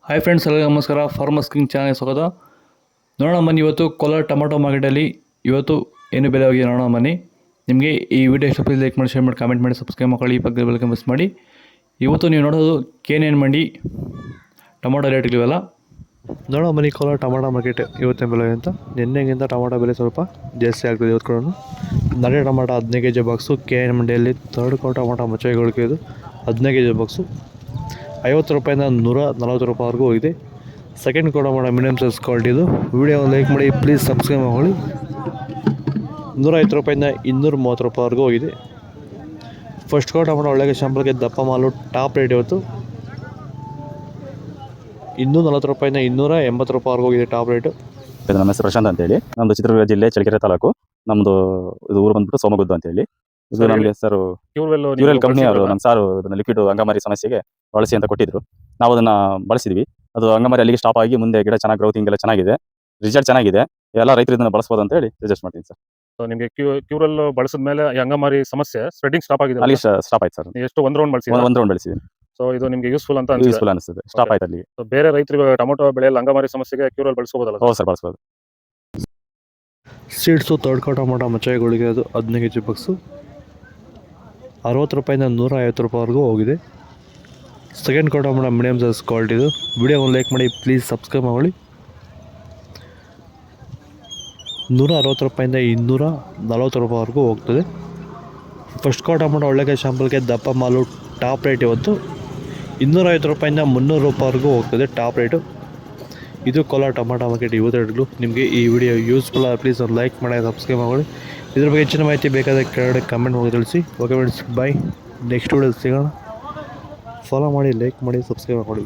Hi friends, ಎಲ್ಲರಿಗೂ ನಮಸ್ಕಾರ. Farmers king channel ಸ್ವಾಗತ. ನೋಡೋಣ ಬನ್ನಿ, ಇವತ್ತು ಕೋಲಾರ ಟೊಮಾಟೊ ಮಾರ್ಕೆಟಲ್ಲಿ ಇವತ್ತು ಏನು ಬೆಲೆ ಹೋಗಿದೆ ನೋಡೋಣ ಬನ್ನಿ. ನಿಮಗೆ ಈ ವಿಡಿಯೋ ಇಷ್ಟ ಲೈಕ್ ಮಾಡಿ, ಶೇರ್ ಮಾಡಿ, ಕಾಮೆಂಟ್ ಮಾಡಿ, ಸಬ್ಸ್ಕ್ರೈಬ್ ಮಾಡಿ, ಈ ಪಕ್ಕದ ಬೆಲ್ ಮಿಸ್ ಮಾಡಿ. ಇವತ್ತು ನೀವು ನೋಡೋದು KNN ಮಂಡಿ ಟೊಮಾಟೊ ರೇಟ್ಗಳಿವೆಲ್ಲ ನೋಡೋ ಬನ್ನಿ. ಕೋಲಾರ ಟೊಮಾಟೊ ಮಾರ್ಕೆಟ್ ಇವತ್ತಿನ ಬೆಲೆ ಅಂತ. ನಿನ್ನೆಗಿಂತ ಟೊಮಾಟೊ ಬೆಲೆ ಸ್ವಲ್ಪ ಜಾಸ್ತಿ ಆಗ್ತದೆ ಇವತ್ತು ಕೂಡ. ನಾಳೆ ಟೊಮಾಟೊ 15 kg ಬಾಕ್ಸು KNN ಮಂಡಿಯಲ್ಲಿ ಥರ್ಡ್ ಕ್ವಾರ್ಟರ್ ಟೊಮಾಟೊ ಮಚ್ಚೆಗಳಿಗೆ ಇದು 15 kg ಬಾಕ್ಸು 50 ರೂಪಾಯಿಂದ 140 ರೂಪಾಯಿವರೆಗೂ ಹೋಗಿದೆ. ಸೆಕೆಂಡ್ ಟೊಮಾಟೊ ಮೀಡಿಯಮ್ ಸೈಜ್ ಕ್ವಾಲಿಟಿದು. ವಿಡಿಯೋ ಲೈಕ್ ಮಾಡಿ, ಪ್ಲೀಸ್ ಸಬ್ಸ್ಕ್ರೈಬ್ ಮಾಡಿ. 150 ರೂಪಾಯಿಂದ 230 ರೂಪಾಯಿವರೆಗೂ ಹೋಗಿದೆ. ಫಸ್ಟ್ ಟೊಮಾಟೊ ಒಳ್ಳೆಗೆ ಶಾಂಪಲ್ಗೆ ದಪ್ಪ ಮಾಲು ಟಾಪ್ ರೇಟ್ ಇವತ್ತು 240 ರೂಪಾಯಿಂದ 280 ರೂಪಾಯಿವರೆಗೂ ಹೋಗಿದೆ ಟಾಪ್ ರೇಟು. ನಮ್ಮ ಹೆಸರು ಪ್ರಶಾಂತ್ ಅಂತೇಳಿ, ನಮ್ಮದು ಚಿತ್ರದುರ್ಗ ಜಿಲ್ಲೆ ಚಳ್ಳಕೆರೆ ತಾಲೂಕು. ನಮ್ಮದು ಇದು ಊರು ಬಂದ್ಬಿಟ್ಟು ಸೋಮಗುದ್ದು ಅಂತೇಳಿ. ಇದು ನಮಗೆ ಸರ್ ಕ್ಯೂರೆಲ್ ಕಂಪ್ನಿ ಅವರು ನಮ್ಮ ಸಾರು ಅದನ್ನ ಲಿಕ್ವಿಡ್ ಅಂಗಮಾರಿ ಸಮಸ್ಯೆಗೆ ಬಳಸಿ ಅಂತ ಕೊಟ್ಟಿದ್ರು. ನಾವು ಅದನ್ನ ಬಳಸಿದ್ವಿ. ಅದು ಅಂಗಮಾರಿ ಅಲ್ಲಿಗೆ ಸ್ಟಾಪ್ ಆಗಿ ಮುಂದೆ ಗಿಡ ಚೆನ್ನಾಗಿ ಗ್ರೌತಿಂಗ್ ಎಲ್ಲ ಚೆನ್ನಾಗಿದೆ, ರಿಸಲ್ಟ್ ಚೆನ್ನಾಗಿದೆ. ಎಲ್ಲ ರೈತರು ಇದನ್ನ ಬಳಸಬಹುದು ಅಂತ ಹೇಳಿ ಸಜೆಸ್ಟ್ ಮಾಡ್ತೀನಿ ಸರ್. ನಿಮಗೆ ಕ್ಯೂರಲ್ ಬಳಸಿದ ಮೇಲೆ ಈ ಅಂಗಮಾರಿ ಸಮಸ್ಯೆ ಸ್ಪ್ರೆಡಿಂಗ್ ಸ್ಟಾಪ್ ಆಗಿದೆ. ಅಲ್ಲಿ ಸ್ಟಾಪ್ ಆಯ್ತು ಸರ್. ಎಷ್ಟು ಒಂದು ರೌಂಡ್ ಬಳಸಿ ಒಂದು ರೌಂಡ್ ಬೆಳೆಸಿದ್ದೀನಿ. ಸೊ ಇದು ನಿಮಗೆ ಯೂಸ್ಫುಲ್ ಅಂತ ಯೂಸ್ಫುಲ್ ಅನಿಸ್ತದೆ. ಸ್ಟಾಪ್ ಆಯ್ತು ಅಲ್ಲಿ. ಬೇರೆ ರೈತರಿಗೆ ಟೊಮೊಟೊ ಬೆಳೆಯಲ್ಲಿ ಅಂಗಮಾರಿ ಸಮಸ್ಯೆಗೆ ಕ್ಯೂರಲ್ ಬಳಸಬಹುದಲ್ಲ? ಹೌದು ಸರ್, ಬಳಸಬಹುದು. ಸೀಡ್ಸು ಥರ್ಡ್ ಕ್ವಾರ್ಟರ್ ಟೊಮಾಟೊ ಮಚ್ಚೆಗಳಿಗೆ ಅದು 15 kg ಬಾಕ್ಸು 60 ರೂಪಾಯಿಂದ 150 ರೂಪಾಯಿವರೆಗೂ ಹೋಗಿದೆ. Second quarter tomato medium size ಕ್ವಾಲಿಟಿದು. ವಿಡಿಯೋ ಲೈಕ್ ಮಾಡಿ, ಪ್ಲೀಸ್ ಸಬ್ಸ್ಕ್ರೈಬ್ ಮಾಡಿ. 160 ರೂಪಾಯಿಂದ 240 ರೂಪಾಯಿವರೆಗೂ ಹೋಗ್ತದೆ. ಫಸ್ಟ್ ಕ್ವಾರ್ಟರ್ ಟೊಮಾಟೊ ಒಳ್ಳೆಗೆ ಶಾಂಪಲ್ಗೆ ದಪ್ಪ ಮಾಲು ಟಾಪ್ ರೇಟ್ ಇವತ್ತು 250 ರೂಪಾಯಿಂದ 300 ರೂಪಾಯಿವರೆಗೂ ಹೋಗ್ತದೆ ಟಾಪ್ ರೇಟು. ಇದು ಕೋಲಾರ ಟೊಮಾಟೊ ಮಾರ್ಕೆಟ್ ಇವತ್ತು ರೇಟ್ಗಳು. ನಿಮಗೆ ಈ ವಿಡಿಯೋ ಯೂಸ್ಫುಲ್ ಆಗಿ ಪ್ಲೀಸ್ ಒಂದು ಲೈಕ್ ಮಾಡಿ, ಸಬ್ಸ್ಕ್ರೈಬ್ ಮಾಡಿ. ಇದ್ರ ಬಗ್ಗೆ ಹೆಚ್ಚಿನ ಮಾಹಿತಿ ಬೇಕಾದರೆ ಕೆಳಗಡೆ ಕಮೆಂಟ್ ಮಾಡಿ ತಿಳಿಸಿ. ಓಕೆ ಫ್ರೆಂಡ್ಸ್, ಬಾಯ್. ನೆಕ್ಸ್ಟ್ ವಿಡಿಯೋ ಸಿಗೋಣ. ಫಾಲೋ ಮಾಡಿ, ಲೈಕ್ ಮಾಡಿ, ಸಬ್ಸ್ಕ್ರೈಬ್ ಮಾಡಿ.